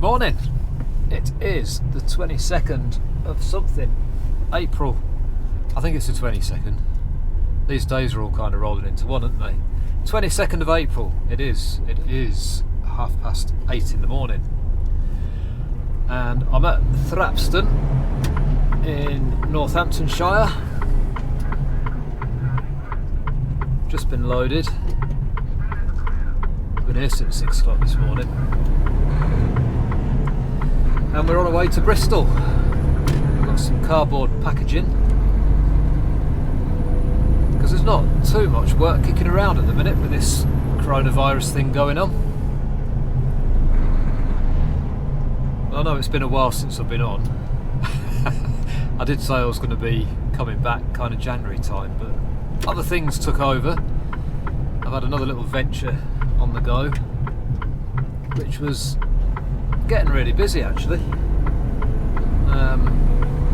morning. It is the 22nd of something, April. I think it's the 22nd. These days are all kind of rolling into one, aren't they? 22nd of April it is. It is 8:30 in the morning. And I'm at Thrapston in Northamptonshire. Just been loaded. Been here since 6 o'clock this morning. And we're on our way to Bristol. We've got some cardboard packaging. Because there's not too much work kicking around at the minute with this coronavirus thing going on. I know it's been a while since I've been on. I did say I was going to be coming back kind of January time, but other things took over. I've had another little venture on the go, which was getting really busy actually.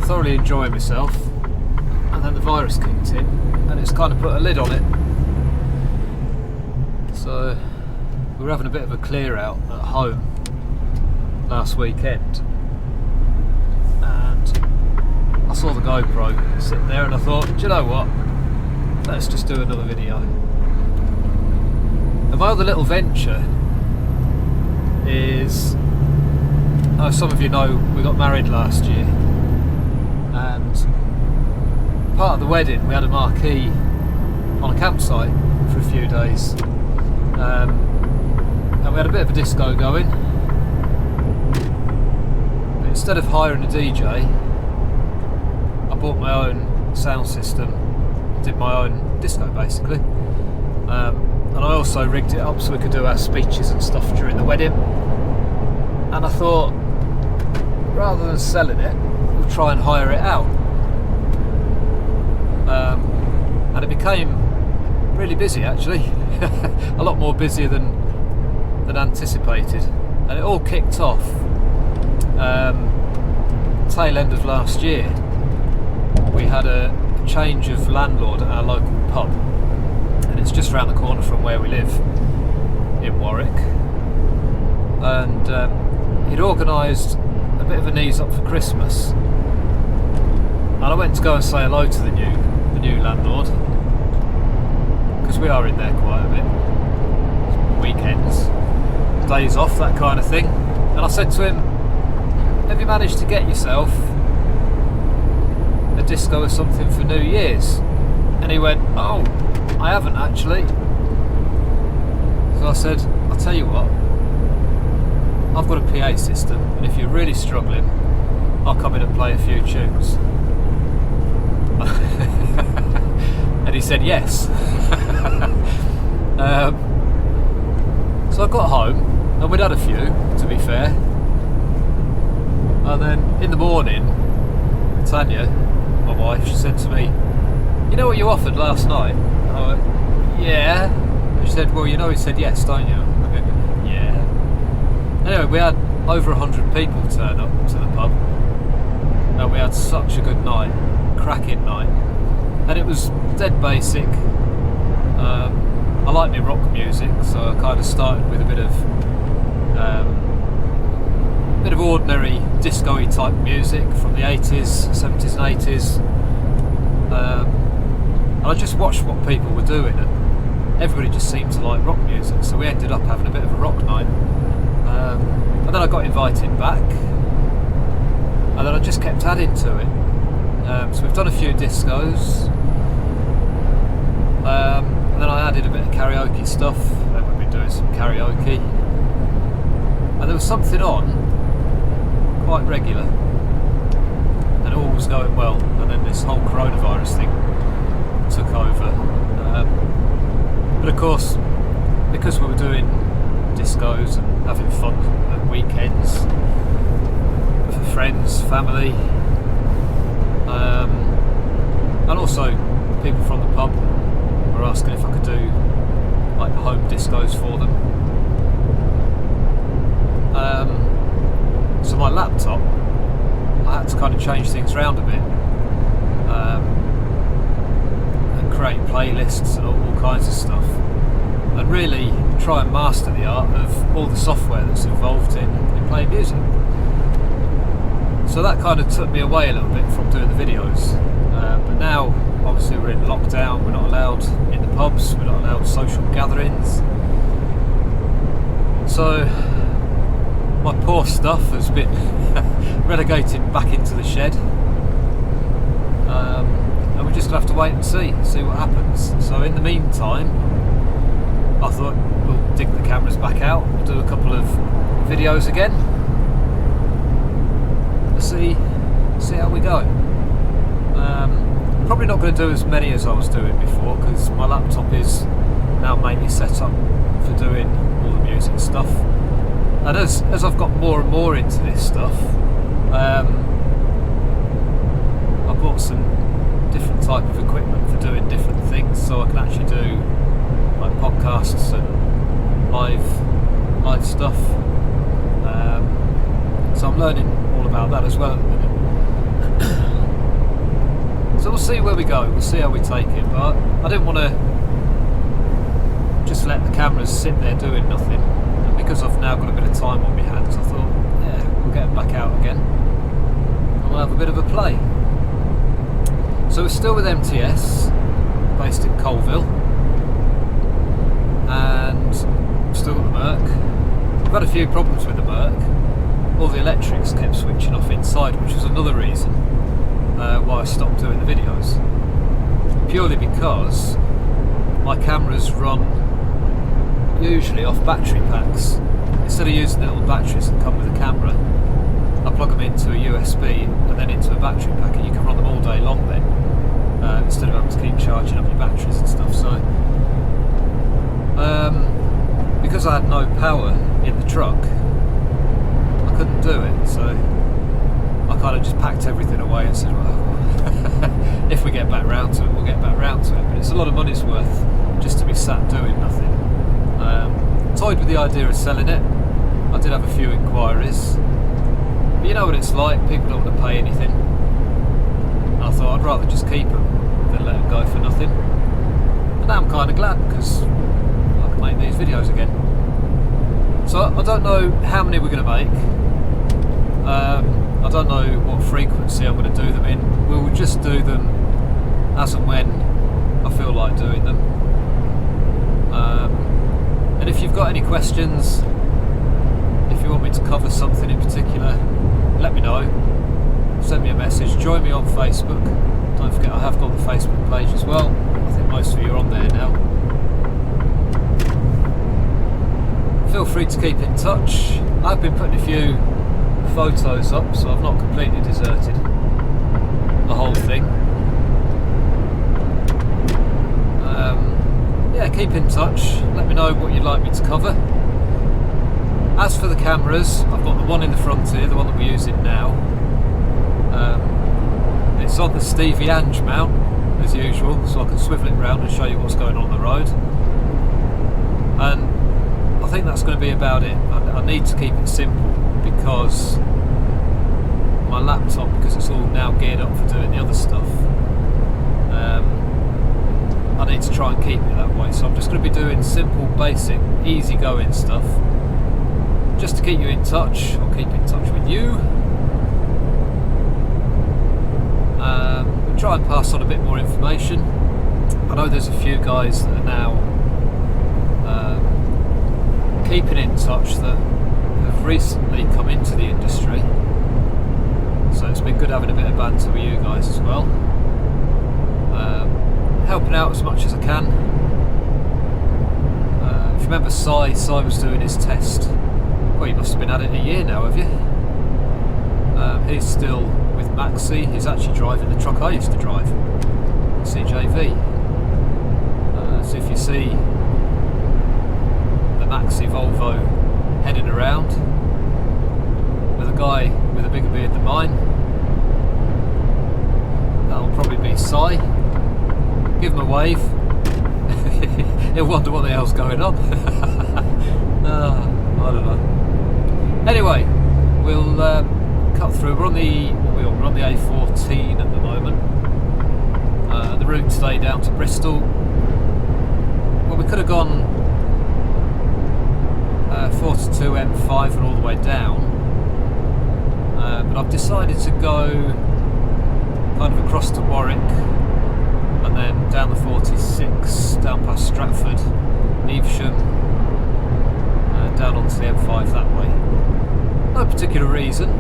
Thoroughly enjoying myself, and then the virus kicked in and it's kind of put a lid on it. So we were having a bit of a clear out at home last weekend, and I saw the GoPro sitting there and I thought, do you know what, let's just do another video. And my other little venture is, some of you know we got married last year, and part of the wedding we had a marquee on a campsite for a few days, and we had a bit of a disco going. But instead of hiring a DJ, I bought my own sound system, did my own disco basically, and I also rigged it up so we could do our speeches and stuff during the wedding. And I thought, rather than selling it, we'll try and hire it out. And it became really busy actually, a lot more busier than anticipated. And it all kicked off tail end of last year. We had a change of landlord at our local pub, and it's just around the corner from where we live in Warwick. And he'd organised a bit of an ease up for Christmas, and I went to go and say hello to the new landlord, because we are in there quite a bit, weekends, days off, that kind of thing. And I said to him, have you managed to get yourself a disco or something for New Year's? And he went, oh, I haven't actually. So I said, I'll tell you what, I've got a PA system, and if you're really struggling, I'll come in and play a few tunes. And he said yes. So I got home, and we'd had a few, to be fair. And then in the morning, Tanya, my wife, she said to me, you know what you offered last night? And I went, yeah. And she said, well, you know he said yes, don't you? I went, yeah. Anyway, we had over 100 people turn up to the pub, and we had such a good night, cracking night. And it was dead basic. I like my rock music, so I kind of started with a bit of ordinary disco-y type music from the 80s, 70s and 80s. And I just watched what people were doing, and everybody just seemed to like rock music, so we ended up having a bit of a rock night. And then I got invited back, and then I just kept adding to it. So we've done a few discos, and then I added a bit of karaoke stuff, and we've been doing some karaoke. And there was something on, quite regular, and all was going well, and then this whole coronavirus thing took over. But of course, because we were doing discos and having fun at weekends for friends, family, and also people from the pub were asking if I could do like home discos for them. So my laptop, I had to kind of change things around a bit, and create playlists and all kinds of stuff. And really, and try and master the art of all the software that's involved in playing music. So that kind of took me away a little bit from doing the videos. But now, obviously, we're in lockdown. We're not allowed in the pubs. We're not allowed social gatherings. So my poor stuff has been relegated back into the shed. And we're just going to have to wait and see what happens. So in the meantime, I thought we'll dig the cameras back out, we'll do a couple of videos again, see how we go. Probably not going to do as many as I was doing before, because my laptop is now mainly set up for doing all the music stuff. And as I've got more and more into this stuff, I bought some different type of equipment for doing different things, so I can actually do like podcasts and live stuff. So I'm learning all about that as well at the minute. So we'll see where we go, we'll see how we take it, but I didn't want to just let the cameras sit there doing nothing, and because I've now got a bit of time on my hands, I thought, yeah, we'll get them back out again and we'll have a bit of a play. So we're still with MTS, based in Colville, and still got the Merc. We've had a few problems with the Merc. All the electrics kept switching off inside, which was another reason why I stopped doing the videos. Purely because my cameras run usually off battery packs. Instead of using the little batteries that come with the camera, I plug them into a USB and then into a battery pack, and you can run them all day long then, instead of having to keep charging up your batteries and stuff. So because I had no power in the truck, I couldn't do it, so I kind of just packed everything away and said, well, if we get back round to it, we'll get back round to it. But it's a lot of money's worth just to be sat doing nothing. Toyed with the idea of selling it. I did have a few inquiries, but you know what it's like, people don't want to pay anything. I thought I'd rather just keep them than let them go for nothing. And now I'm kind of glad, because I can make these videos again. So I don't know how many we're going to make. I don't know what frequency I'm going to do them in. We'll just do them as and when I feel like doing them. And if you've got any questions, if you want me to cover something in particular, let me know. Send me a message. Join me on Facebook. Don't forget, I have got the Facebook page as well. I think most of you are on there now. Feel free to keep in touch. I've been putting a few photos up, so I've not completely deserted the whole thing. Yeah, keep in touch. Let me know what you'd like me to cover. As for the cameras, I've got the one in the front here, the one that we're using now. It's on the Stevie Ange mount, as usual, so I can swivel it round and show you what's going on the road. And I think that's going to be about it. I need to keep it simple, because my laptop, because it's all now geared up for doing the other stuff, I need to try and keep it that way. So I'm just going to be doing simple, basic, easy going stuff, just to keep you in touch, or keep in touch with you. We'll try and pass on a bit more information. I know there's a few guys that are now keeping in touch that have recently come into the industry, so it's been good having a bit of banter with you guys as well. Helping out as much as I can. If you remember Si was doing his test. Well, you must have been at it a year now, have you? He's still with Maxi. He's actually driving the truck I used to drive, CJV. So if you see the Maxi Volvo heading around with a guy with a bigger beard than mine, that'll probably be Si. Give him a wave. He'll wonder what the hell's going on. I don't know. Anyway, we'll cut through. We're on the A14 at the moment. The route today down to Bristol. Well, we could have gone 42 M5 and all the way down, but I've decided to go kind of across to Warwick and then down the 46, down past Stratford, Evesham, down onto the M5 that way. No particular reason,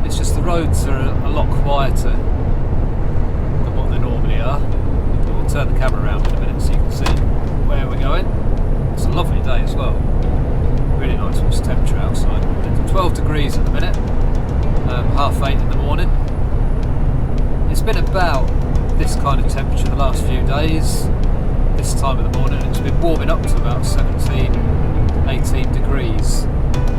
it's just the roads are a lot quieter than what they normally are. We'll turn the camera around in a minute so you can see where we're going. It's a lovely day as well. Really nice with temperature outside. It's 12 degrees at the minute, 8:30 in the morning. It's been about this kind of temperature the last few days. This time of the morning it's been warming up to about 17, 18 degrees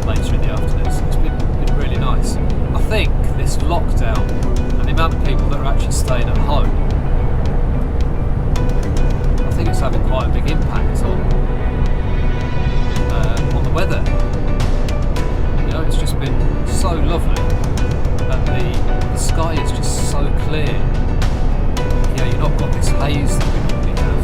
later in the afternoon, so it's been really nice. I think this lockdown and the amount of people that are actually staying at home, I think it's having quite a big impact on the weather. You know, it's just been so lovely, and the sky is just so clear. You know, you've not got this haze that we normally have.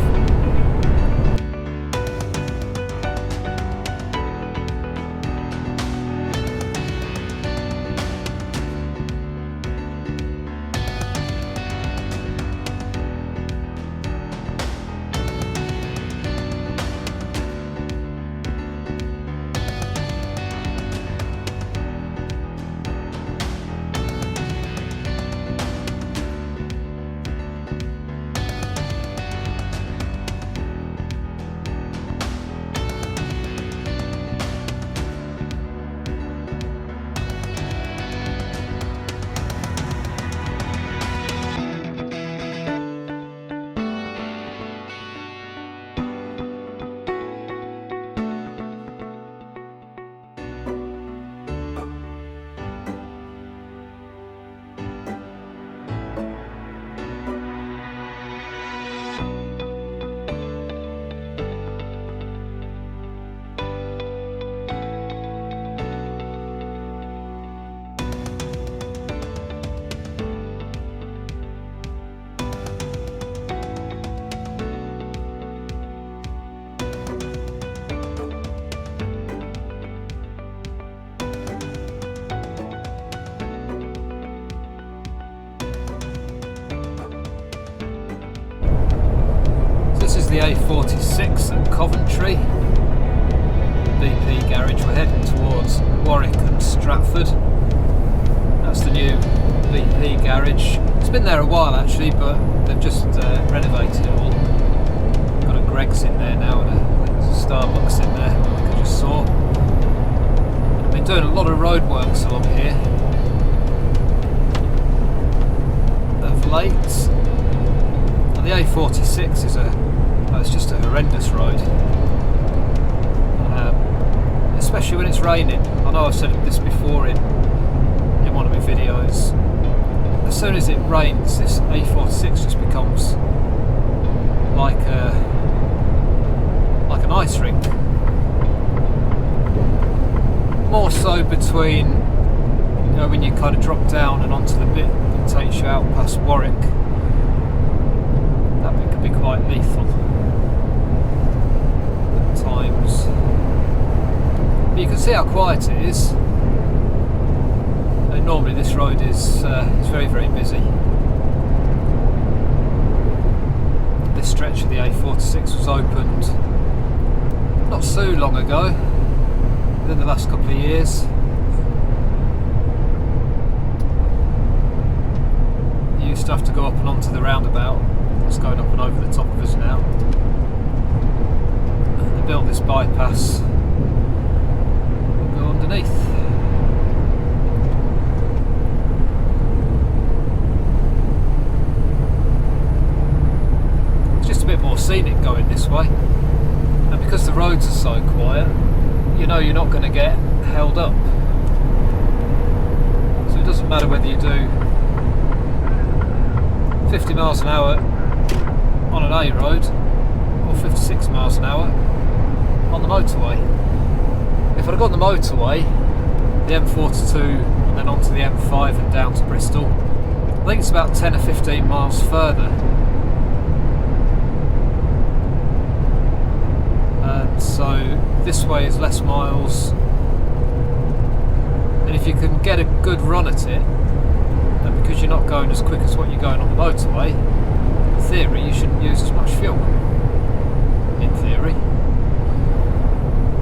This is the A46 at Coventry, BP garage. We're heading towards Warwick and Stratford. That's the new BP garage. It's been there a while actually, but they've just renovated it all. Got a Greggs in there now and a Starbucks in there, like I just saw. I've been doing a lot of roadworks along here of late. And the A46 is it's just a horrendous road, especially when it's raining. I know I've said this before in one of my videos. As soon as it rains, this A46 just becomes like an ice rink. More so between, you know, when you kind of drop down and onto the bit that takes you out past Warwick. That bit can be quite lethal times. But you can see how quiet it is. And normally this road is very, very busy. This stretch of the A46 was opened not so long ago, within the last couple of years. You used to have to go up and onto the roundabout that's going up and over the top of us now. Built this bypass, go underneath. It's just a bit more scenic going this way, and because the roads are so quiet, you know you're not going to get held up, so it doesn't matter whether you do 50 miles an hour on an A road or 56 miles an hour on the motorway. If I'd have gone the motorway, the M42 and then onto the M5 and down to Bristol, I think it's about 10 or 15 miles further. And so this motorway is less miles, and if you can get a good run at it, and because you're not going as quick as what you're going on the motorway, in theory you shouldn't use as much fuel. In theory.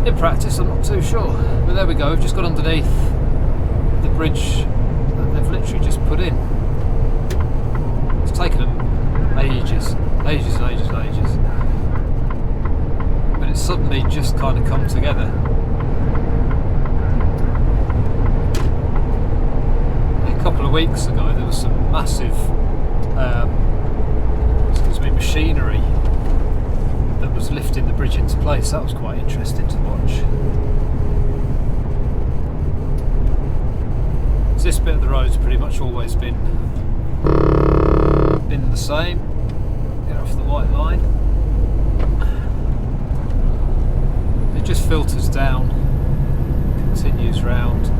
In practice, I'm not too sure. But there we go, we've just got underneath the bridge that they've literally just put in. It's taken them ages and ages and ages. But it's suddenly just kind of come together. A couple of weeks ago there was some massive machinery that was lifting the bridge into place. That was quite interesting to watch. So this bit of the road's pretty much always been the same. Get off the white line. It just filters down, continues round.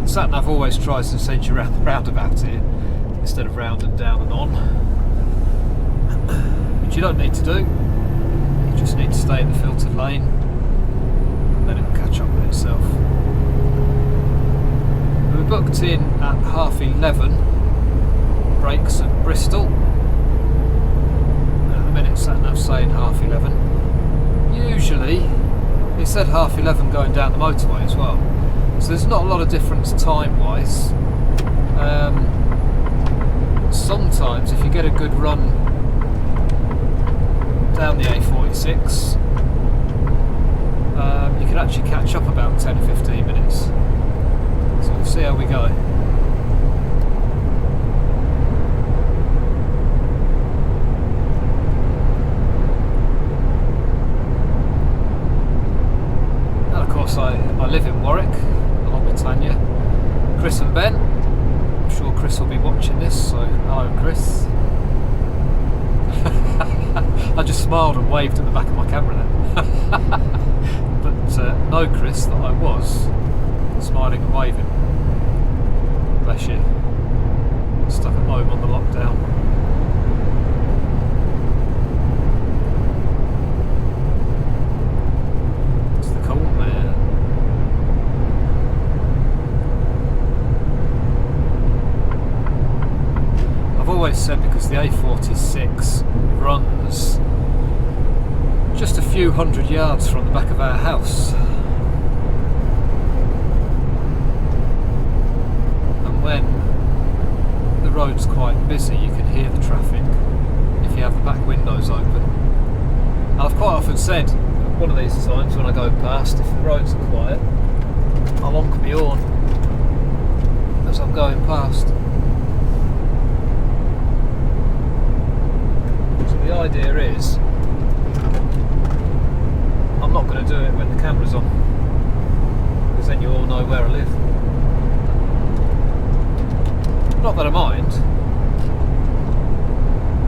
Sat-nav always tries to send you round the roundabout here instead of round and down and on, which you don't need to do. You just need to stay in the filtered lane and then it will catch up with itself. We were booked in at 11:30, brakes at Bristol. At the minute sat-nav's saying 11:30. Usually it said 11:30 going down the motorway as well, so there's not a lot of difference time wise. Sometimes if you get a good run down the A46, you can actually catch up about 10 or 15 minutes. So we'll see how we go. And of course I live in Warwick along with Tanya, Chris and Ben. I'm sure Chris will be watching this, so hello Chris. I just smiled and waved at the back of my camera then. But no Chris, that I was smiling and waving. Bless you. Stuck at home on the lockdown. It's the cold man. I've always said, because the A46 runs just a few hundred yards from the back of our house, and when the road's quite busy you can hear the traffic if you have the back windows open. And I've quite often said, one of these times when I go past, if the roads are quiet, I'll honk my horn as I'm going past. The idea is, I'm not going to do it when the camera's on, because then you all know where I live. Not that I mind,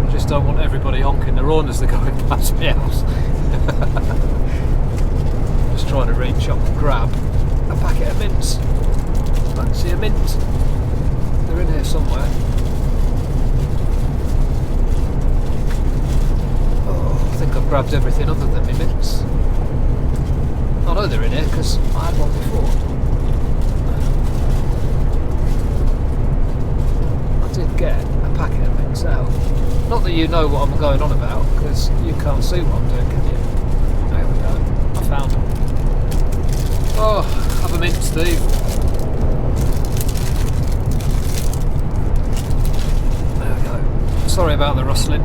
I just don't want everybody honking their horn as they're going past my house. Just trying to reach up and grab a packet of mints. Fancy a mint? They're in here somewhere. I think I've grabbed everything other than my mints. I know they're in here because I had one before. I did get a packet of mints out. Not that you know what I'm going on about, because you can't see what I'm doing, can you? There we go. I found them. Oh, have a mint, Steve. There we go. Sorry about the rustling.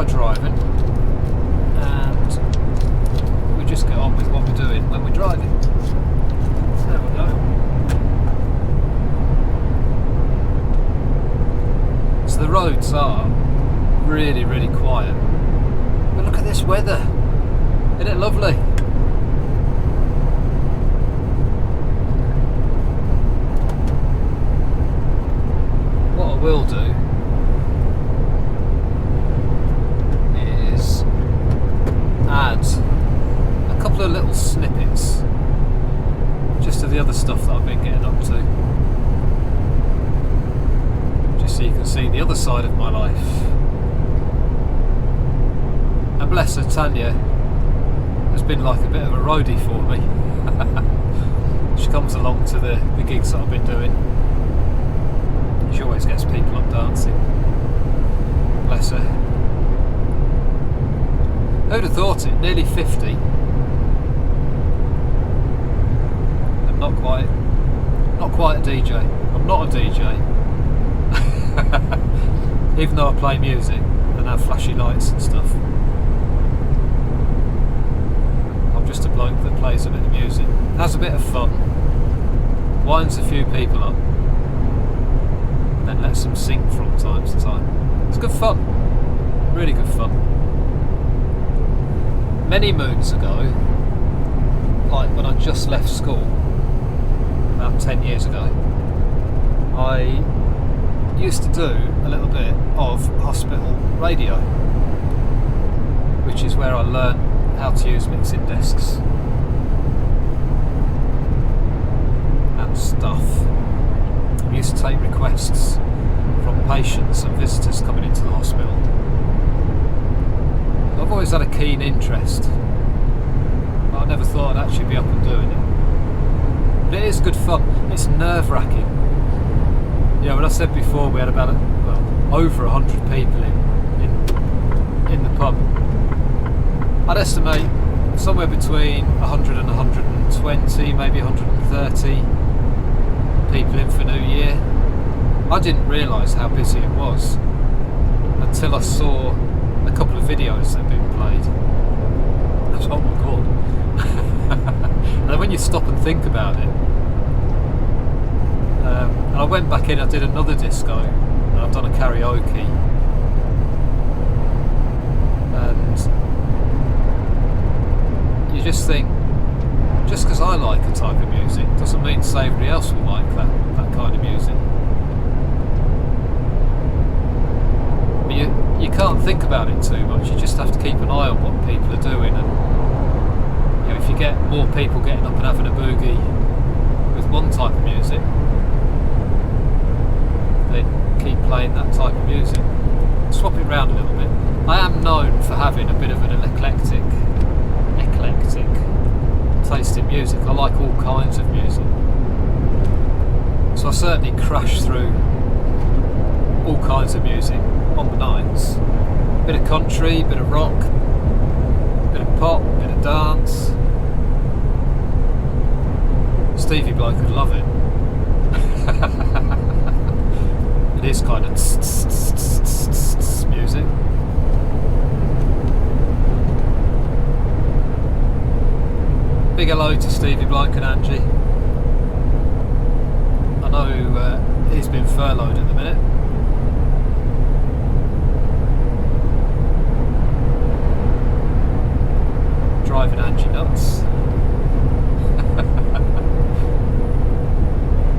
Driving, and we just get on with what we're doing when we're driving. There we go. So the roads are really, really quiet. But look at this weather. Isn't it lovely? What I will do add a couple of little snippets just of the other stuff that I've been getting up to. so you can see the other side of my life. And bless her, Tanya has been like a bit of a roadie for me. She comes along to the gigs that I've been doing. She always gets people up dancing. Bless her. Who'd have thought it? Nearly 50. And not quite a DJ. I'm not a DJ. Even though I play music and have flashy lights and stuff. I'm just a bloke that plays a bit of music, has a bit of fun, winds a few people up, and then lets them sing from time to time. It's good fun. Really good fun. Many moons ago, like when I just left school, about 10 years ago, I used to do a little bit of hospital radio, which is where I learned how to use mixing desks and stuff. I used to take requests from patients and visitors coming into the hospital. I've always had a keen interest, but I never thought I'd actually be up and doing it. But it is good fun. It's nerve-wracking. You know, when I said before we had about over 100 people in the pub, I'd estimate somewhere between 100 and 120, maybe 130 people in for New Year. I didn't realise how busy it was until I saw a couple of videos that had been played. I was, oh my god. And then when you stop and think about it, and I went back in, I did another disco, and I've done a karaoke, and you just think, just because I like a type of music doesn't mean everybody else will like that kind of music. But you can't think about it too much, you just have to keep an eye on what people are doing, and you know, if you get more people getting up and having a boogie with one type of music, then keep playing that type of music. Swap it around a little bit. I am known for having a bit of an eclectic taste in music. I like all kinds of music. So I certainly crash through all kinds of music on the nights. Bit of country, bit of rock, bit of pop, bit of dance. Stevie bloke would love it. It is kind of music. Big hello to Stevie Blank and Angie. I know he's been furloughed at the minute. Driving Angie nuts.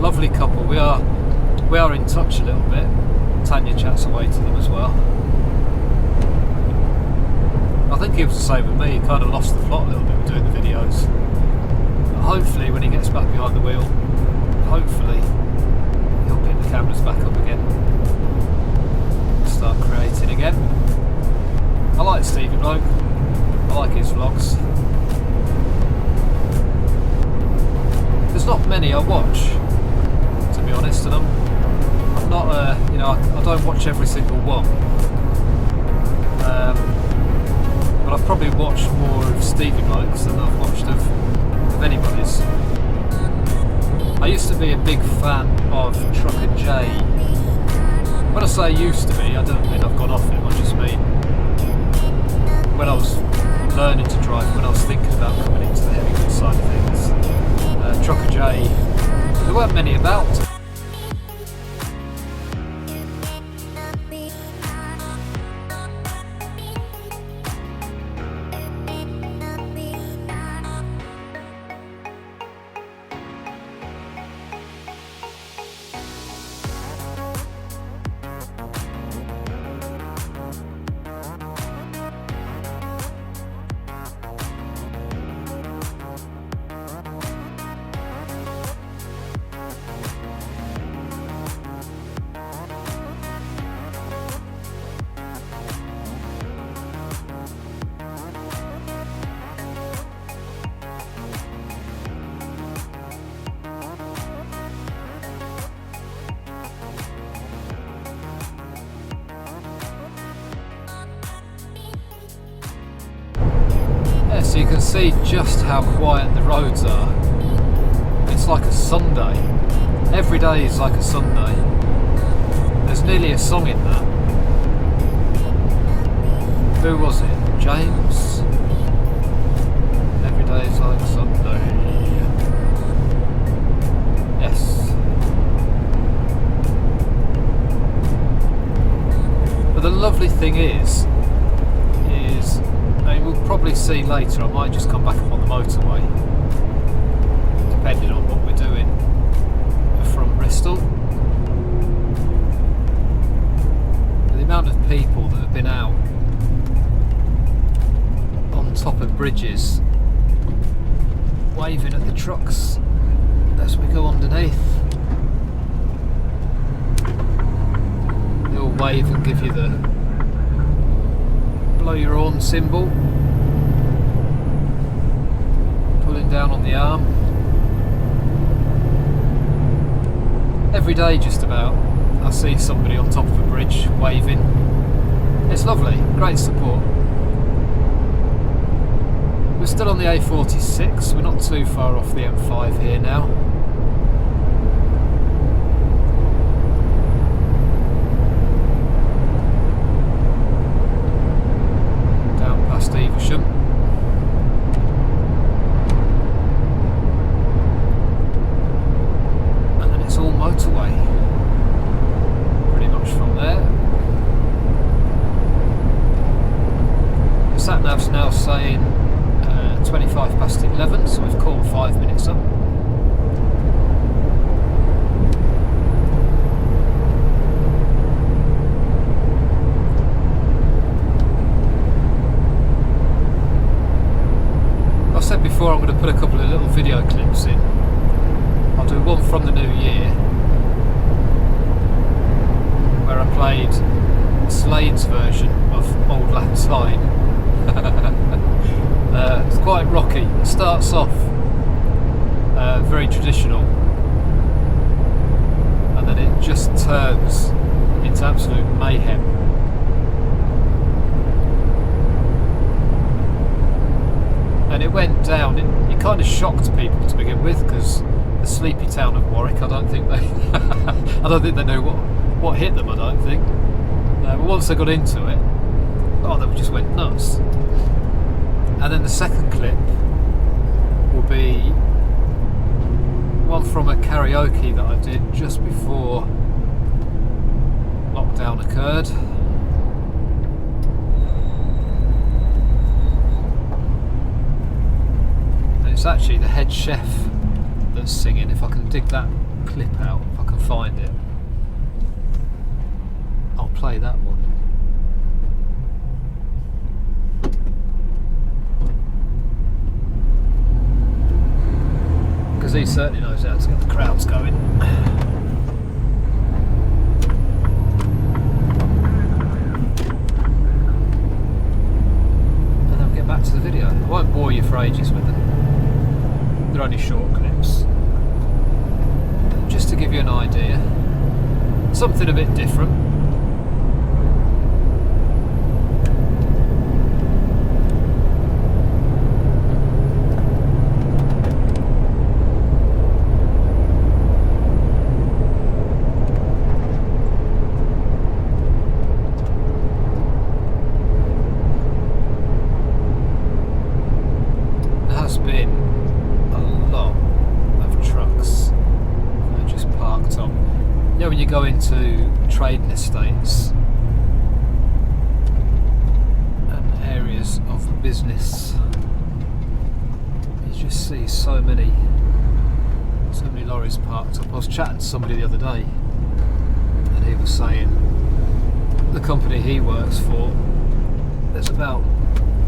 Lovely couple. We are in touch a little bit. Tanya chats away to them as well. I think he was the same with me. He kind of lost the plot a little bit with doing the videos. But hopefully when he gets back behind the wheel, hopefully he'll pick the cameras back up again and start creating again. I like Stevie Bloke. I like his vlogs. There's not many I watch, to be honest, and I'm not I don't watch every single one. But I've probably watched more of Stevie Blokes than I've watched of anybody's. I used to be a big fan of Trucker J. When I say used to be, I don't mean I've gone off him, I just mean when I was learning to drive, when I was thinking about coming into the heavy side of things. Trucker J, there weren't many about. see just how quiet the roads are. It's like a Sunday. Every day is like a Sunday. There's nearly a song in that. Who was it? James? Every day is like a Sunday. Yes. But the lovely thing is I mean, we'll probably see later, I might just come back up on the motorway, depending on what we're doing from Bristol. But the amount of people that have been out on top of bridges waving at the trucks as we go underneath. They all wave and give you the blow your horn symbol, pulling down on the arm. Every day just about I see somebody on top of a bridge waving. It's lovely, great support. We're still on the A46, we're not too far off the M5 here now. Evesham. And then it's all motorway pretty much from there. The sat nav's now saying 25 past 11, so we've called 5 minutes up. Before, I'm going to put a couple of little video clips in. I'll do one from the new year where I played Slade's version of Old Lang Syne. It's quite rocky. It starts off very traditional and then it just turns into absolute mayhem. And it went down, it kind of shocked people to begin with, because the sleepy town of Warwick, I don't think they knew what hit them, I don't think. But once they got into it, oh, they just went nuts. And then the second clip will be one from a karaoke that I did just before lockdown occurred. It's actually the head chef that's singing. If I can dig that clip out, if I can find it, I'll play that one. Because he certainly knows how to get the crowds going. And then we'll get back to the video. I won't bore you for ages with them. They're only short clips, just to give you an idea. Something a bit different. There has been when you go into trading estates and areas of business, you just see so many lorries parked up. I was chatting to somebody the other day and he was saying the company he works for, there's about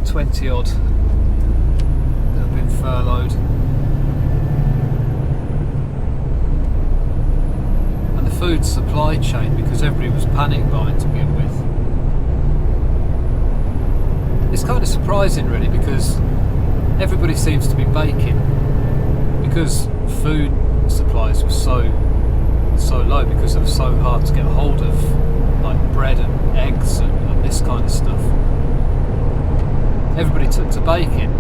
20 odd that have been furloughed. Food supply chain, because everybody was panic buying to begin with. It's kind of surprising really, because everybody seems to be baking, because food supplies were so low, because it was so hard to get hold of, like bread and eggs and this kind of stuff. Everybody took to baking,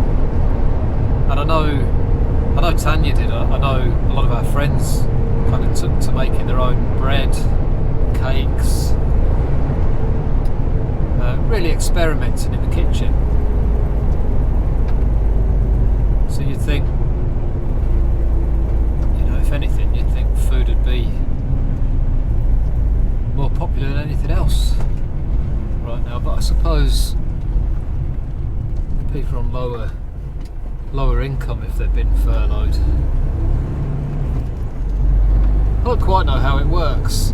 And I know Tanya did. I know a lot of our friends kind of took to making their own bread, cakes, really experimenting in the kitchen. So you'd think, if anything, you'd think food would be more popular than anything else right now. But I suppose the people on lower income, if they've been furloughed, I don't quite know how it works.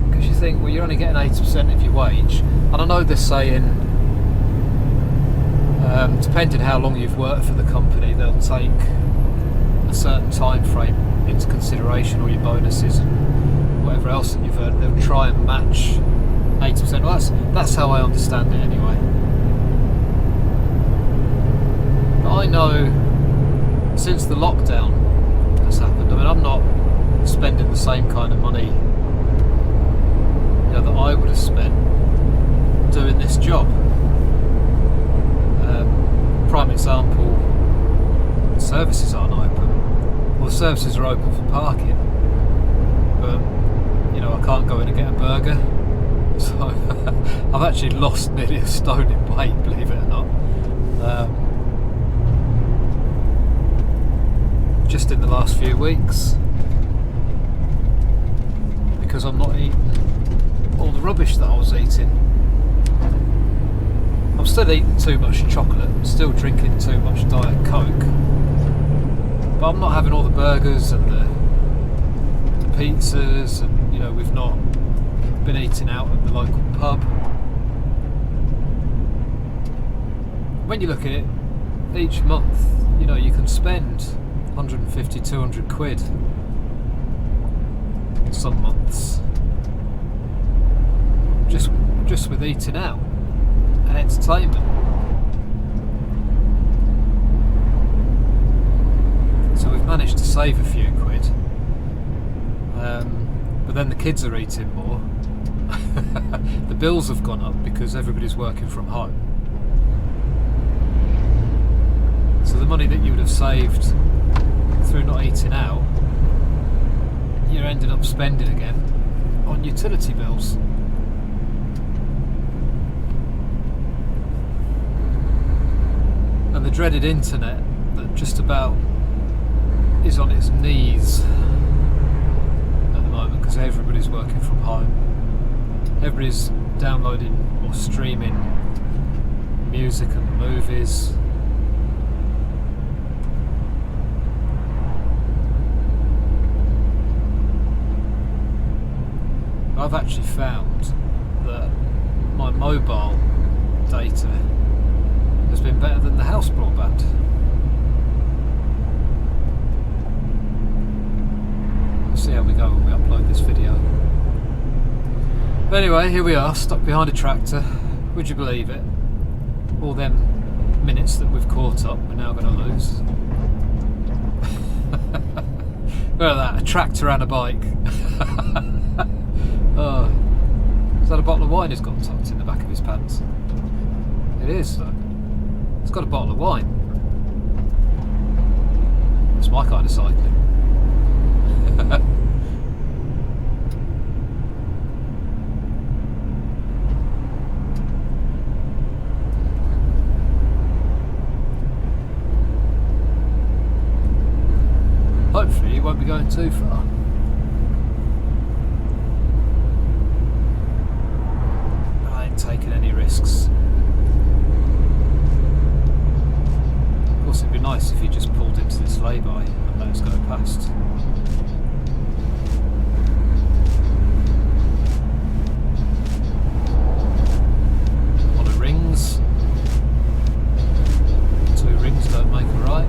Because you think, well, you're only getting 80% of your wage, and I know they're saying, depending how long you've worked for the company, they'll take a certain time frame into consideration, or your bonuses and whatever else that you've earned. They'll try and match 80%. Well, that's how I understand it anyway. But I know since the lockdown has happened, I mean, I'm not spending the same kind of money that I would have spent doing this job. Prime example, services aren't open. Well, the services are open for parking, but I can't go in and get a burger. So I've actually lost nearly a stone in weight, believe it or not. Just in the last few weeks, because I'm not eating all the rubbish that I was eating. I'm still eating too much chocolate, still drinking too much Diet Coke, but I'm not having all the burgers and the pizzas, and we've not been eating out at the local pub. When you look at it, each month, you can spend 150, 200 quid some months just with eating out and entertainment. So we've managed to save a few quid, but then the kids are eating more. The bills have gone up because everybody's working from home. So the money that you would have saved through not eating out, you're ending up spending again on utility bills. And the dreaded internet that just about is on its knees at the moment because everybody's working from home. Everybody's downloading or streaming music and movies. I've actually found that my mobile data has been better than the house broadband. We'll see how we go when we upload this video. But anyway, here we are, stuck behind a tractor. Would you believe it? All them minutes that we've caught up, we're now going to lose. Look at that, a tractor and a bike. Oh, is that a bottle of wine he's got tucked in the back of his pants? It is, look. It's got a bottle of wine. It's my kind of cycling. Hopefully you won't be going too far. Taking any risks. Of course, it'd be nice if you just pulled into this lay-by and let us go past. On the rings, 2 rings don't make a right.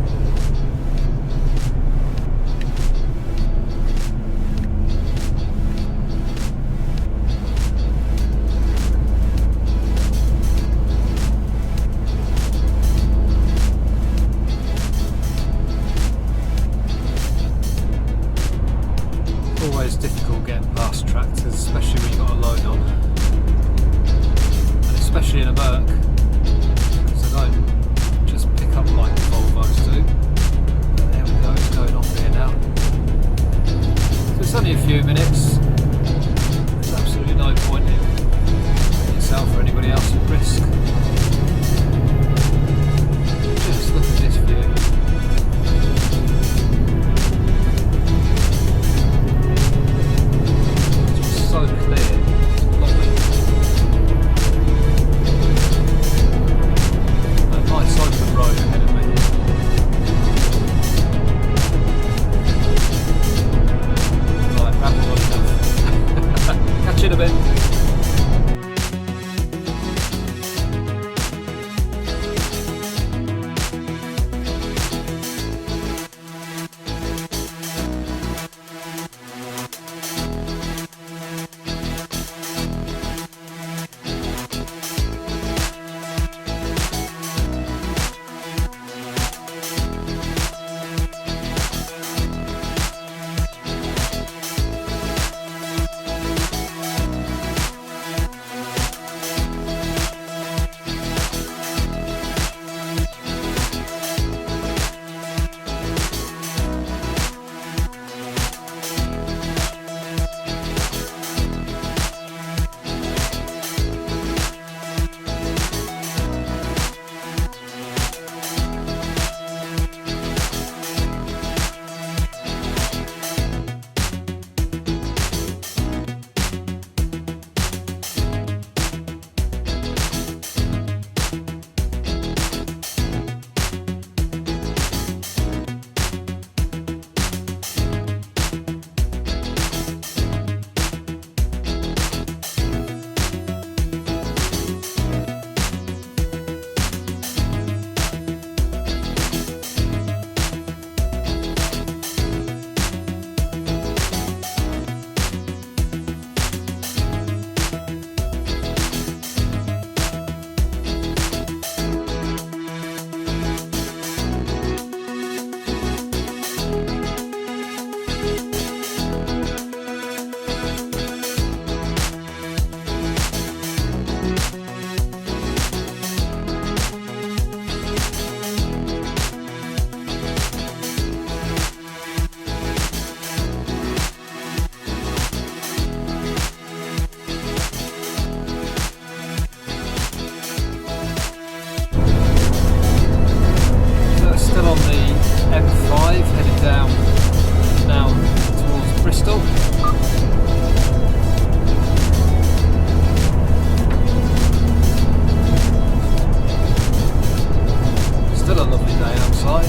outside.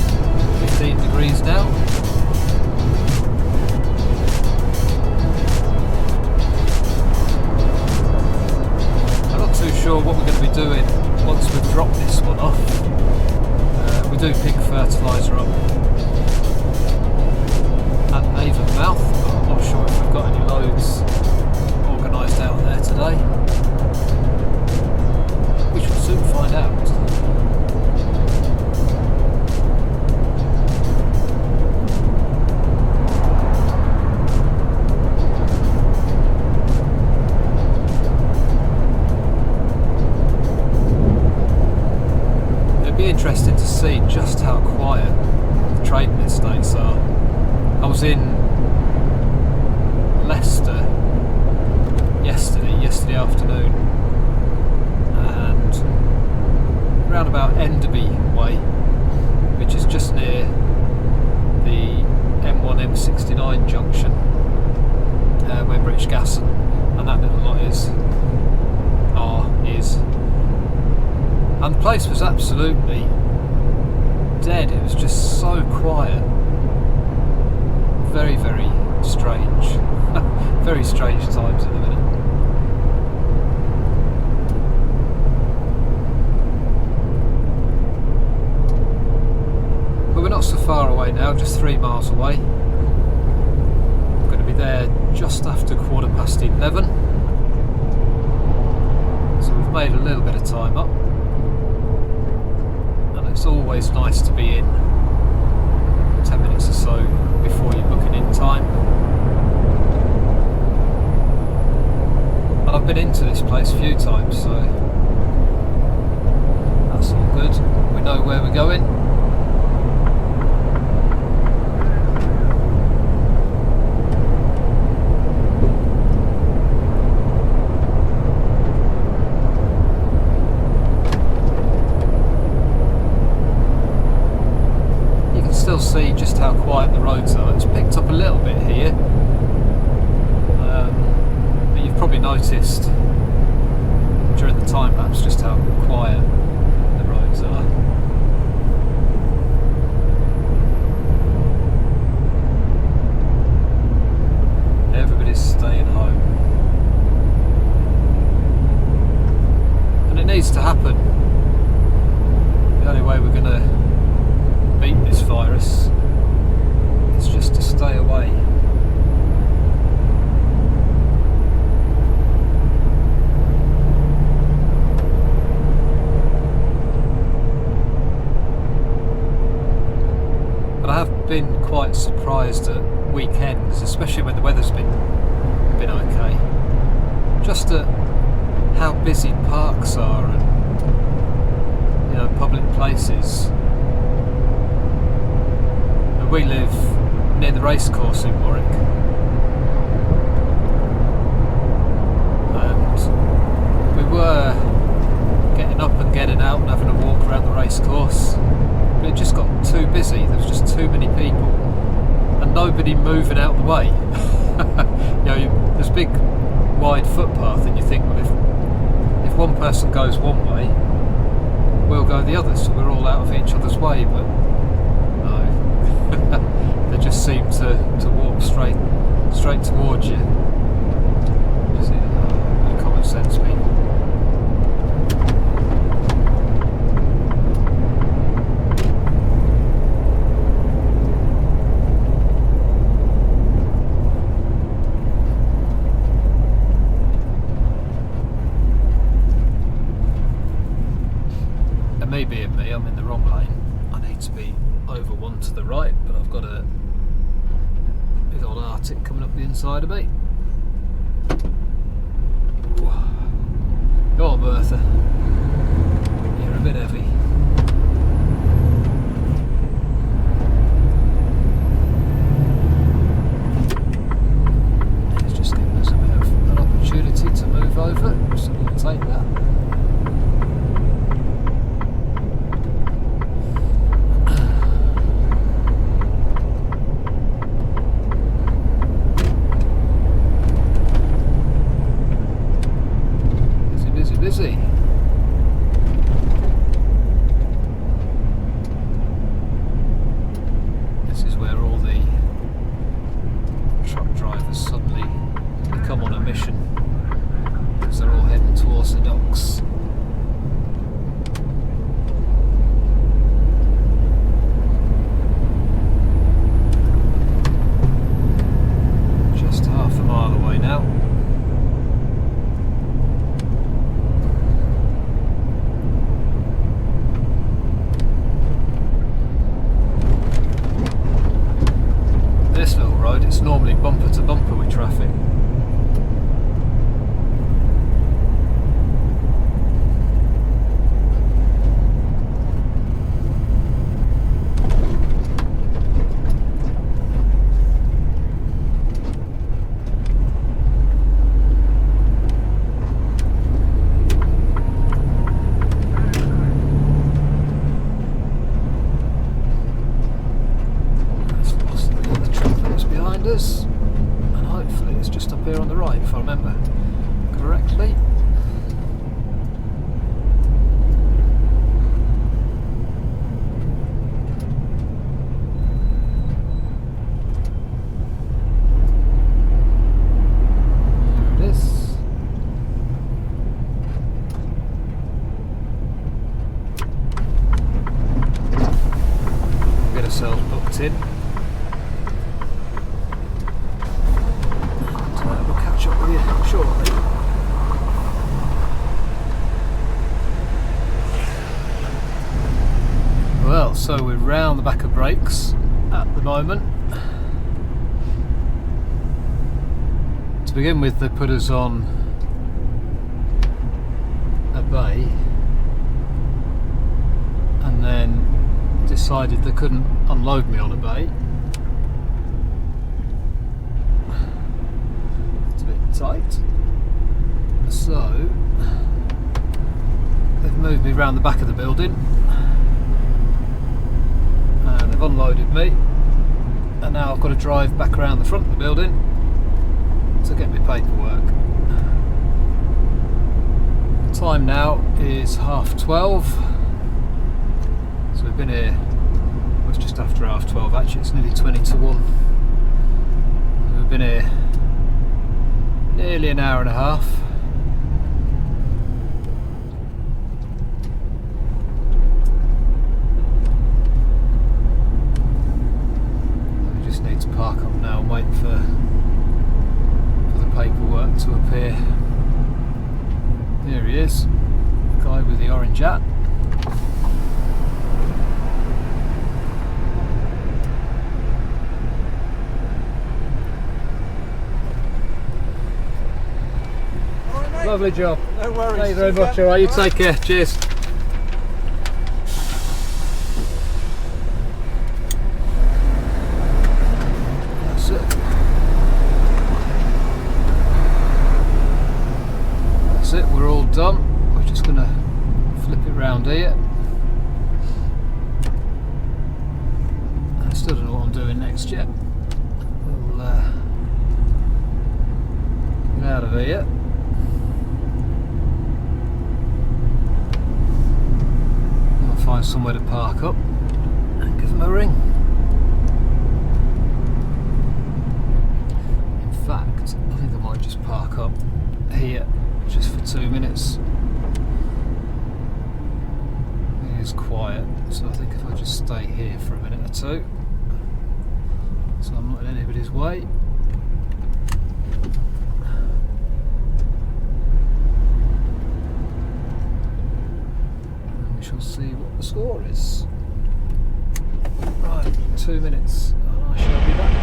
15 degrees now. I'm not too sure what we're going to be doing once we've dropped this one off. We do pick fertiliser up at Avonmouth, but I'm not sure if we've got any loads organised out there today. We shall soon find out. Interesting to see just how quiet the trading estates are. I was in Leicester yesterday afternoon, and round about Enderby way, which is just near the M1 M69 junction, where British Gas and that little lot is. And the place was absolutely dead. It was just so quiet. Very, very strange. Very strange times at the minute. But we're not so far away now, just 3 miles away. I'm going to be there just after 11:15. So we've made a little bit of time up. It's always nice to be in 10 minutes or so before your booking in time. And I've been into this place a few times, so that's all good. We know where we're going. See just how quiet the roads are. It's picked up a little bit here, but you've probably noticed during the time lapse just how quiet the roads are. Everybody's staying home, and it needs to happen. The only way we're going to beat this virus is just to stay away. But I have been quite surprised at weekends, especially when the weather's been okay, just at how busy parks are and, you know, public places. We live near the racecourse in Warwick, and we were getting up and getting out and having a walk around the racecourse, but it just got too busy. There was just too many people and nobody moving out of the way. You know, there's a big wide footpath and you think, well, if one person goes one way, we'll go the other, so we're all out of each other's way, but they just seem to walk straight towards you. Is it common sense, people? And me being me, I'm in the wrong lane. I need to be over one to the right, but I've got a big old Arctic coming up the inside of me. Go on, Bertha. You're a bit heavy. It's just giving us a bit of an opportunity to move over, so we'll take that. Busy. it's normally bumper to bumper with traffic. And hopefully it's just up here on the right if I remember correctly. There it is. We'll get ourselves booked in. Shortly. Well, so we're round the back of brakes at the moment. To begin with, they put us on a bay and then decided they couldn't unload me on a bay. Tight. So they've moved me around the back of the building and they've unloaded me, and now I've got to drive back around the front of the building to get my paperwork. The time now is 12:30, so we've been here, well, it's just after 12:30 actually, it's nearly 20 to 1. We've been here nearly an hour and a half. We just need to park up now and wait for the paperwork to appear. There he is, the guy with the orange hat. Lovely job. No worries. Thank you very much. Alright, you take care. Cheers. That's it. That's it, we're all done. We're just going to flip it round here. I still don't know what I'm doing next yet. We'll get out of here. Find somewhere to park up and give them a ring. In fact, I think I might just park up here just for 2 minutes. It is quiet, so I think if I just stay here for a minute or two, so I'm not in anybody's way. Shall see what the score is. Right, 2 minutes and I shall be back.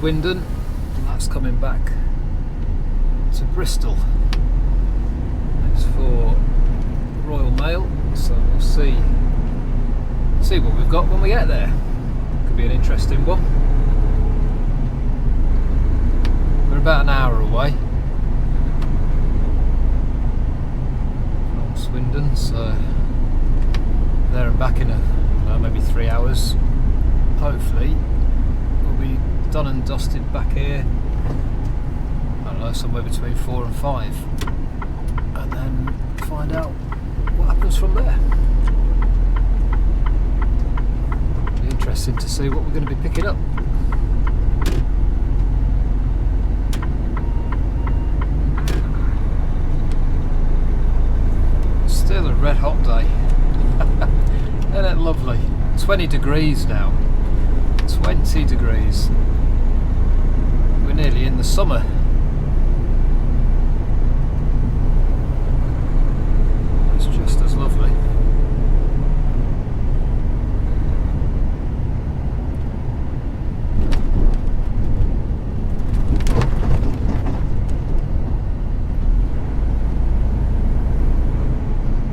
Swindon, that's coming back to Bristol. It's for Royal Mail, so we'll see what we've got when we get there. Could be an interesting one. We're about an hour away from Swindon, so there and back in maybe 3 hours. Hopefully we'll be done and dusted back here, I don't know, somewhere between 4 and 5, and then find out what happens from there. Be interesting to see what we're going to be picking up. Still a red hot day. Isn't it lovely? 20 degrees now. 20 degrees. We're nearly in the summer. It's just as lovely.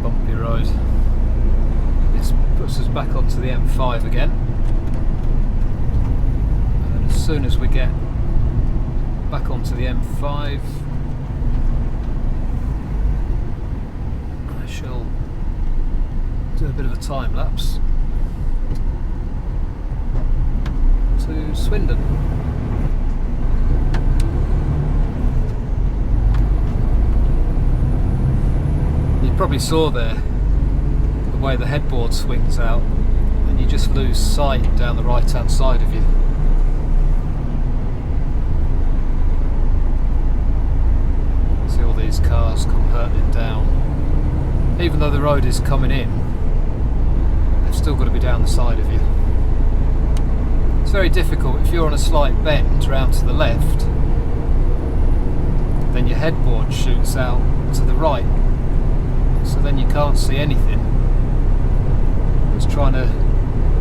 Bumpy road. This puts us back onto the M5 again. As soon as we get back onto the M5, I shall do a bit of a time lapse to Swindon. You probably saw there the way the headboard swings out, and you just lose sight down the right hand side of you. These cars come hurtling down. Even though the road is coming in, they've still got to be down the side of you. It's very difficult if you're on a slight bend round to the left, then your headboard shoots out to the right, so then you can't see anything. It's trying to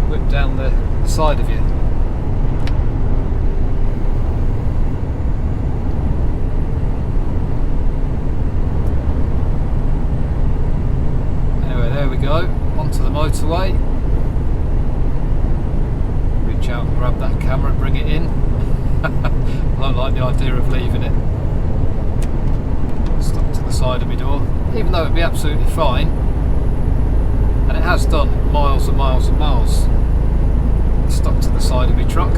whip down the side of you. There we go, onto the motorway. Reach out and grab that camera and bring it in. I don't like the idea of leaving it stuck to the side of my door, even though it'd be absolutely fine, and it has done miles and miles and miles. It's stuck to the side of my truck.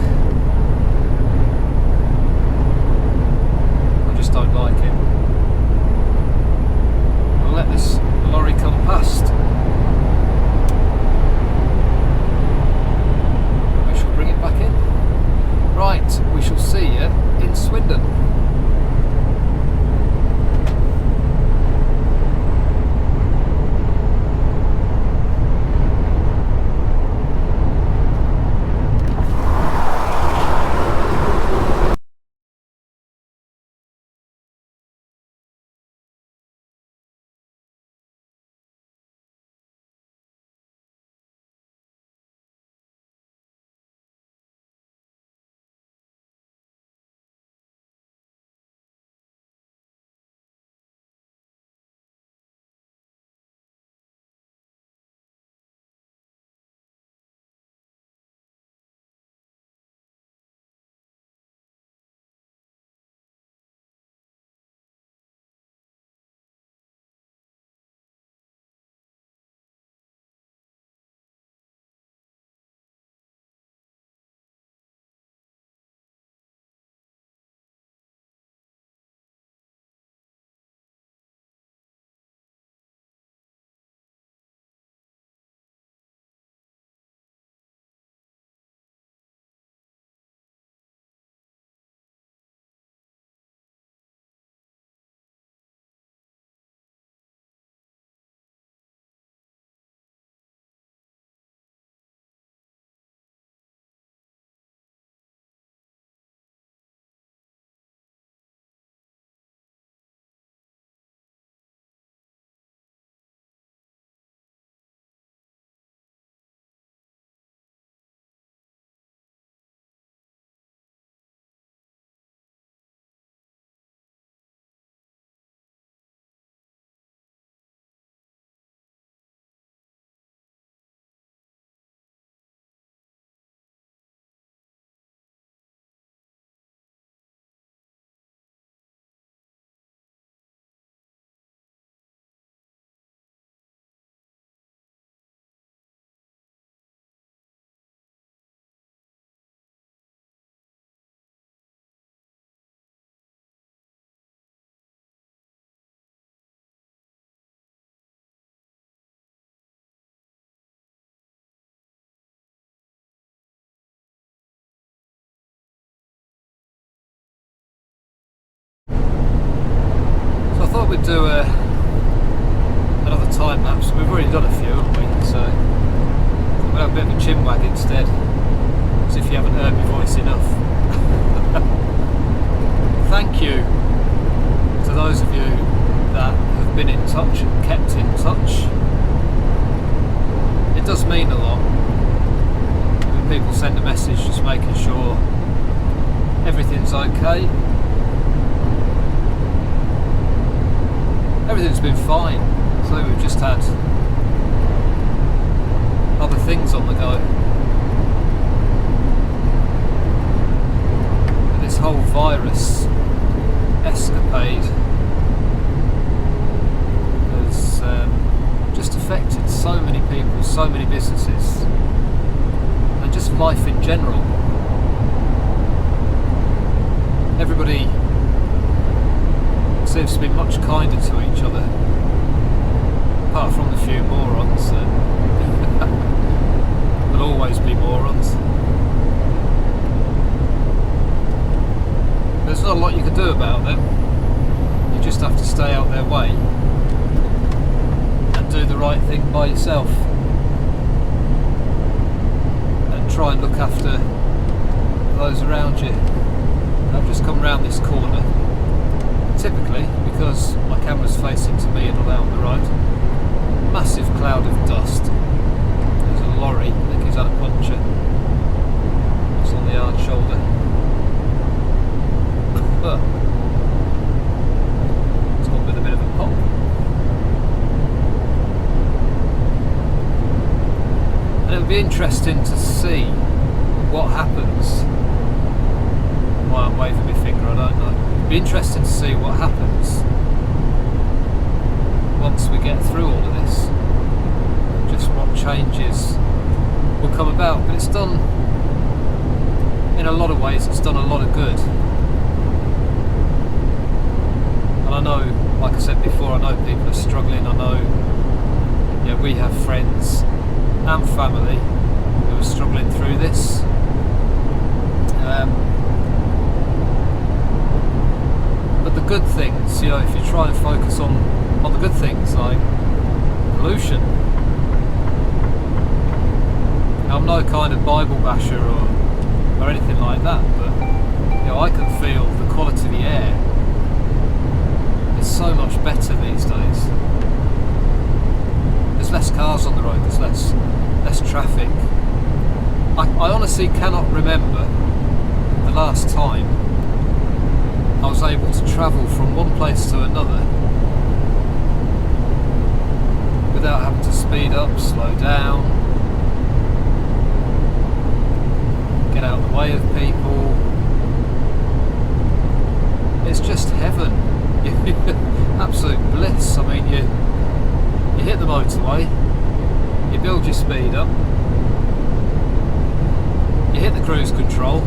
I just don't like it. I'll let this lorry come past. We shall bring it back in. Right, we shall see you in Swindon. do another time lapse. We've already done a few, haven't we? So we'll have a bit of a chin wag instead, as if you haven't heard my voice enough. Thank you to those of you that have been in touch and kept in touch. It does mean a lot when people send a message just making sure everything's okay. Everything's been fine, so we've just had other things on the go. But this whole virus escapade has just affected so many people, so many businesses, and just life in general. Everybody seems to be much kinder to each other, apart from the few morons that will always be morons. There's not a lot you can do about them. You just have to stay out their way and do the right thing by yourself and try and look after those around you. I've just come round this corner, typically because my camera's facing to me and not out the road. Massive cloud of dust. There's a lorry, I think he's had a puncture. It's on the hard shoulder. It's gone with a bit of a pop. And it'll be interesting to see what happens. Why I'm waving my finger, I don't know. It'll be interesting to see what happens once we get through all of this. Just what changes will come about. But it's done, in a lot of ways, it's done a lot of good. And I know, like I said before, I know people are struggling. I know, yeah, we have friends and family who are struggling through this. But the good things, you know, if you try and focus on the good things like pollution. Now, I'm no kind of Bible basher or anything like that, but you know, I can feel the quality of the air is so much better these days. There's less cars on the road, there's less traffic. I honestly cannot remember the last time I was able to travel from one place to another without having to speed up, slow down, get out of the way of people. It's just heaven. Absolute bliss. I mean, you hit the motorway, you build your speed up, you hit the cruise control,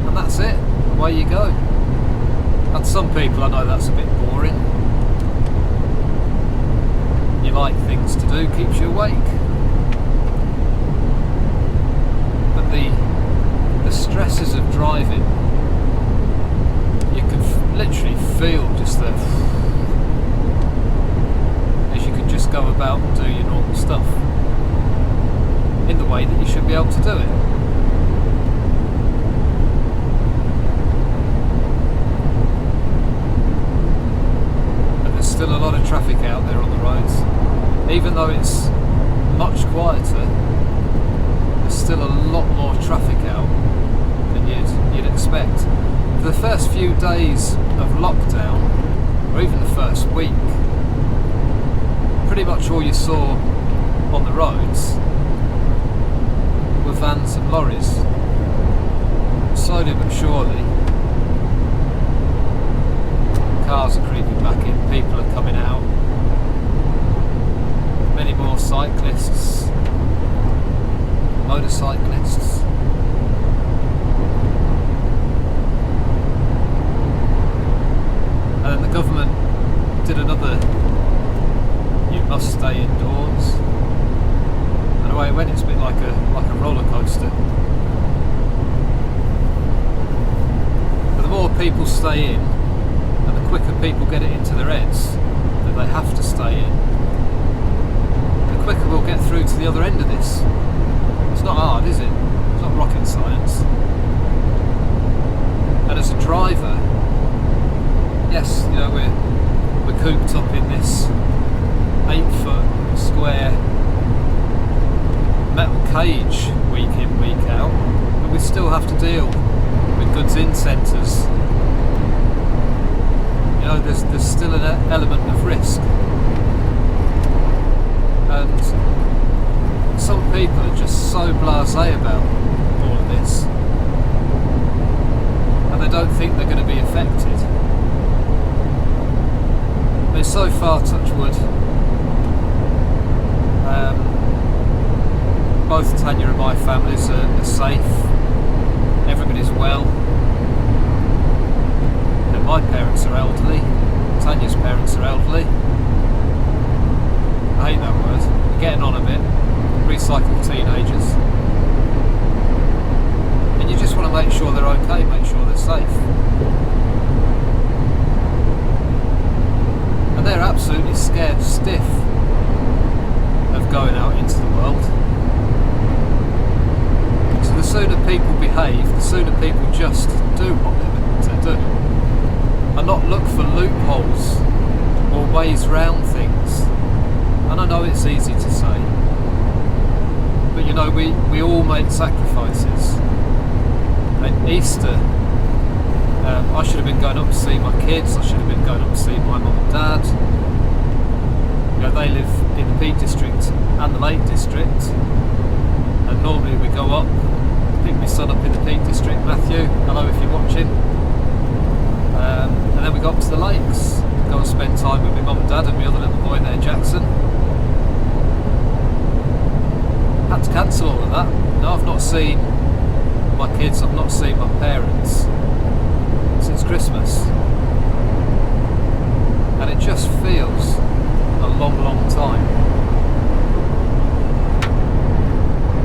and that's it. Away you go. And some people, I know that's a bit boring. You like things to do, keeps you awake. But the stresses of driving, you can literally feel just the, as you can just go about and do your normal stuff in the way that you should be able to do it. Still a lot of traffic out there on the roads. Even though it's much quieter, there's still a lot more traffic out than you'd expect. For the first few days of lockdown, or even the first week, pretty much all you saw on the roads were vans and lorries. Slowly but surely, cars are creeping back in, people are coming out, many more cyclists, motorcyclists. And then the government did another, you must stay indoors, and away it went. It's a bit like a roller coaster. But the more people stay in, and the quicker people get it into their heads that they have to stay in, the quicker we'll get through to the other end of this. It's not hard, is it? It's not rocket science. And as a driver, yes, you know, we're cooped up in this 8-foot square metal cage week in, week out, but we still have to deal with goods in centres. You know, there's still an element of risk, and some people are just so blasé about all of this, and they don't think they're going to be affected. I mean, so far, touch wood, both Tanya and my families are safe. Everybody's well. And my parents are elderly. Tanya's parents are elderly. I hate that word. We're getting on a bit. Recycled teenagers. And you just want to make sure they're okay, make sure they're safe. And they're absolutely scared stiff of going out into the world. So the sooner people behave, the sooner people just do what they're meant to do, and not look for loopholes or ways round things. And I know it's easy to say, but you know, we all make sacrifices. At Easter, I should have been going up to see my kids, I should have been going up to see my mum and dad. You know, they live in the Peak District and the Lake District, and normally we go up, pick my son up in the Peak District, Matthew, hello if you're watching, and then we go up to the lakes, go and spend time with my mum and dad and my other little boy there, Jackson. Had to cancel all of that. No, I've not seen my kids, I've not seen my parents since Christmas, and it just feels a long, long time.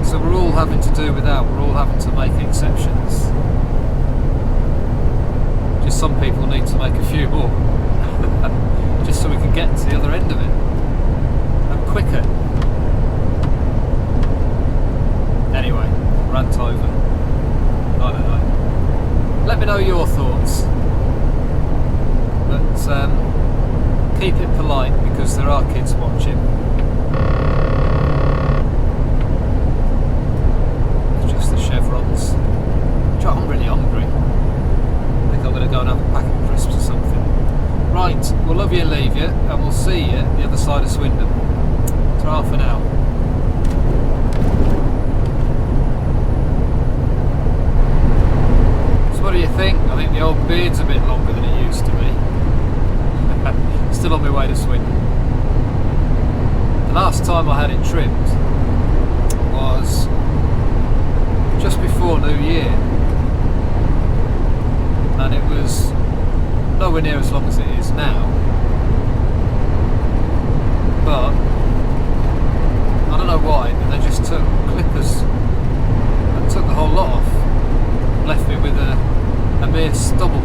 So we're all having to do without, we're all having to make exceptions. Just some people need to make a few more, just so we can get to the other end of it, and quicker. Anyway, rant over. I don't know. Let me know your thoughts, but keep it polite because there are kids watching. It's just the chevrons. I'm really hungry. I think I'm going to go and have a packet of crisps or something. Right, we'll love you and leave you, and we'll see you at the other side of Swindon. Ta for now. What do you think? I think the old beard's a bit longer than it used to be. Still on my way to Swindon. The last time I had it trimmed was just before New Year, and it was nowhere near as long as it is now, but I don't know why, but they just took clippers and took the whole lot off, left me with a mere stubble.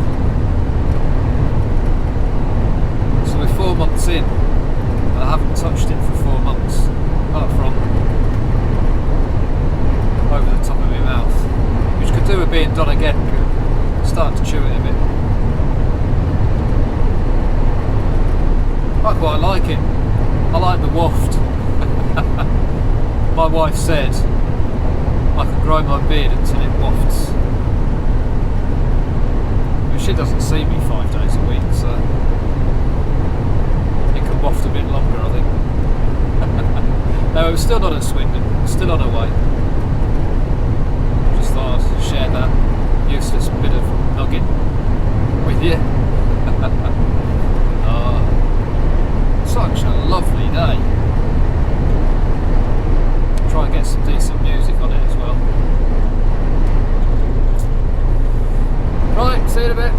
So we're 4 months in, and I haven't touched it for 4 months, apart from over the top of my mouth, which could do with being done again. Starting to chew it a bit. I quite like it. I like the waft. My wife said I can grow my beard until it wafts. But she doesn't see me 5 days a week, so it can waft a bit longer, I think. No, we're still not at Swindon, still on our way. Just thought I'd share that useless bit of nugget with you. Such a lovely day. Try and get some decent music on it as well. Right, see you in a bit.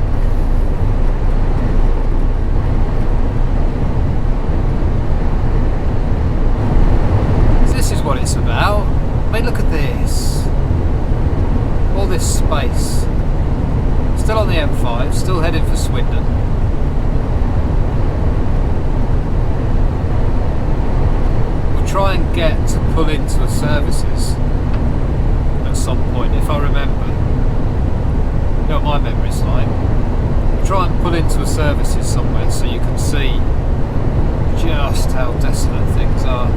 So this is what it's about. I mean, look at this. All this space. Still on the M5, still heading for Swindon. try and get to pull into a services at some point, if I remember. You know what my memory's like. Try and pull into a services somewhere so you can see just how desolate things are.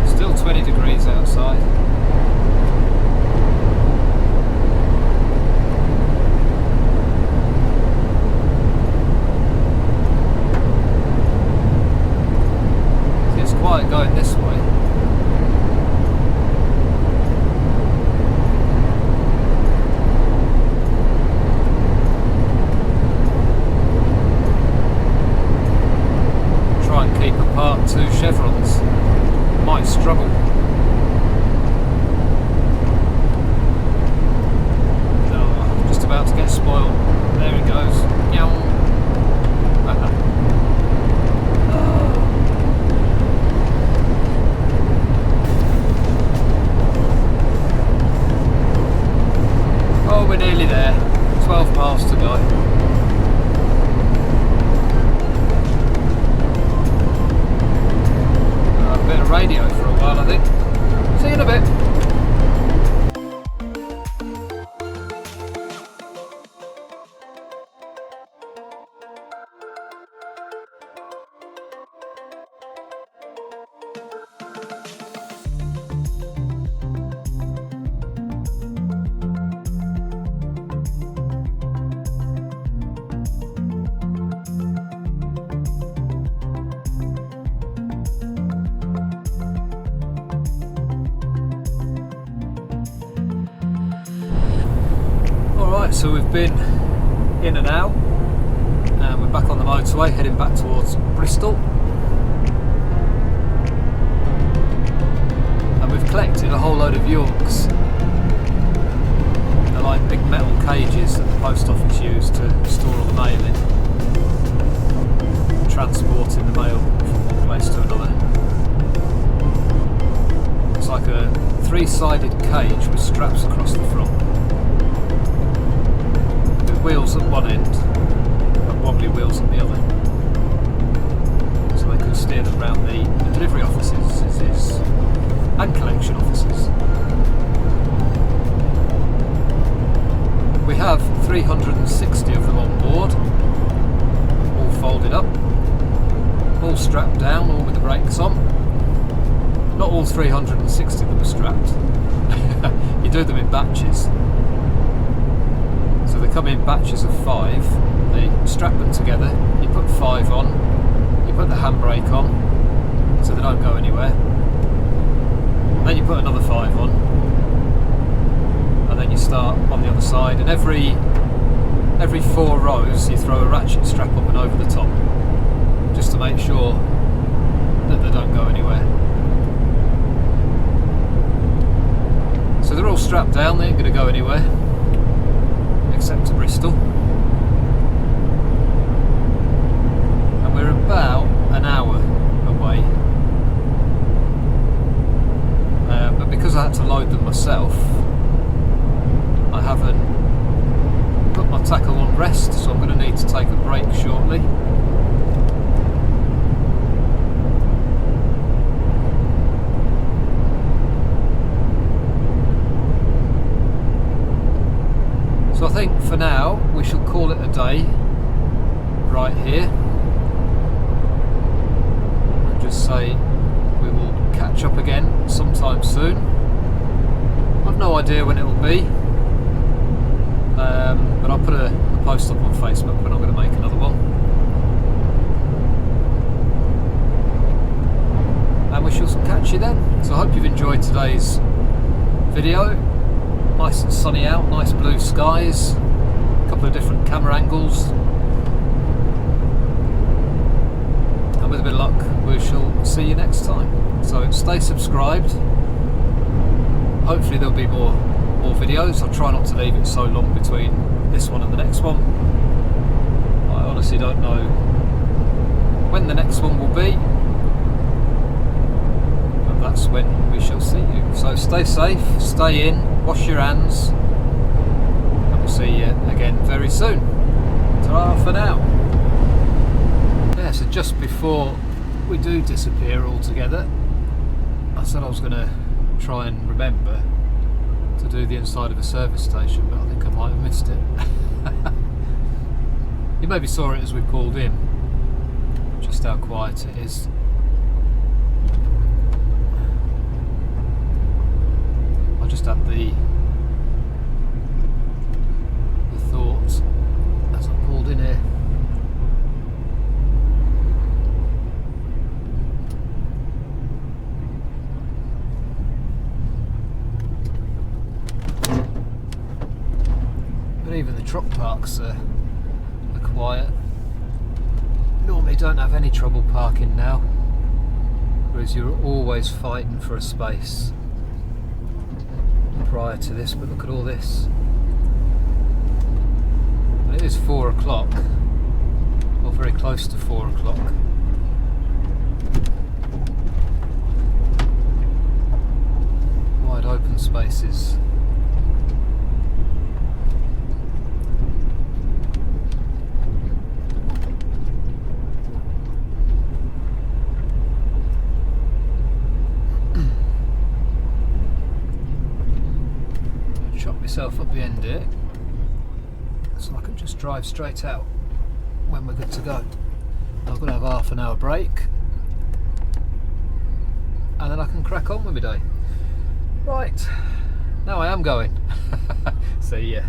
Still 20 degrees outside. It's quiet going this way. Keep apart two chevrons. Might struggle. Oh, just about to get spoiled. There it goes. Oh, we're nearly there. 12 miles to go. Radio for a while, I think. See you in a bit. So we've been in and out, and we're back on the motorway heading back towards Bristol, and we've collected a whole load of Yorks. They're like big metal cages that the post office use to store all the mail in, transporting the mail from one place to another. It's like a three-sided cage with straps across the front. Wheels at one end and wobbly wheels at the other, so they can steer them around the delivery offices and collection offices. We have 360 of them on board, all folded up, all strapped down, all with the brakes on. Not all 360 of them are strapped. You do them in batches. So they come in batches of 5, they strap them together, you put 5 on, you put the handbrake on, so they don't go anywhere, then you put another 5 on, and then you start on the other side, and every 4 rows you throw a ratchet strap up and over the top, just to make sure that they don't go anywhere. So they're all strapped down, they ain't going to go anywhere. Except to Bristol, and we're about an hour away, but because I had to load them myself, I haven't put my tackle on rest, so I'm going to need to take a break shortly. So I think for now we shall call it a day right here, and just say we will catch up again sometime soon. I've no idea when it will be, but I'll put a post up on Facebook when I'm going to make another one, and we shall catch you then. So I hope you've enjoyed today's video. Nice and sunny out, nice blue skies, a couple of different camera angles, and with a bit of luck we shall see you next time. So stay subscribed, hopefully there'll be more videos. I'll try not to leave it so long between this one and the next one. I honestly don't know when the next one will be, but that's when we shall see you. So stay safe, stay in, wash your hands, we'll see you again very soon. Ta-ra for now. Yeah, so just before we do disappear altogether, I said I was going to try and remember to do the inside of a service station, but I think I might have missed it. You maybe saw it as we pulled in, just how quiet it is. I just had the thoughts as I pulled in here. But even the truck parks are quiet. Normally don't have any trouble parking now, whereas you're always fighting for a space prior to this. But look at all this. And it is 4 o'clock, or very close to 4 o'clock. Wide open spaces. Myself up the end here, so I can just drive straight out when we're good to go. I've got to have half an hour break, and then I can crack on with my day. Right, now I am going. See ya.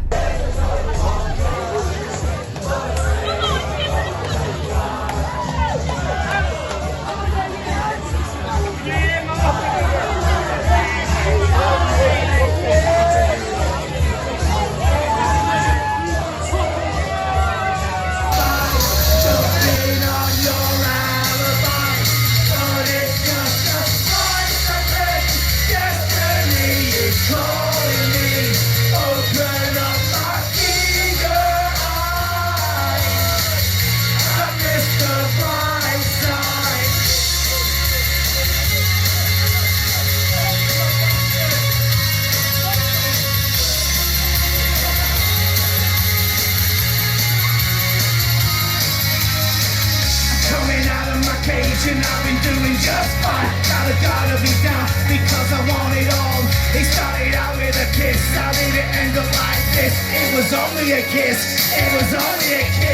And I've been doing just fine. Now I gotta be down because I want it all. It started out with a kiss, how did it end up like this? It was only a kiss, it was only a kiss.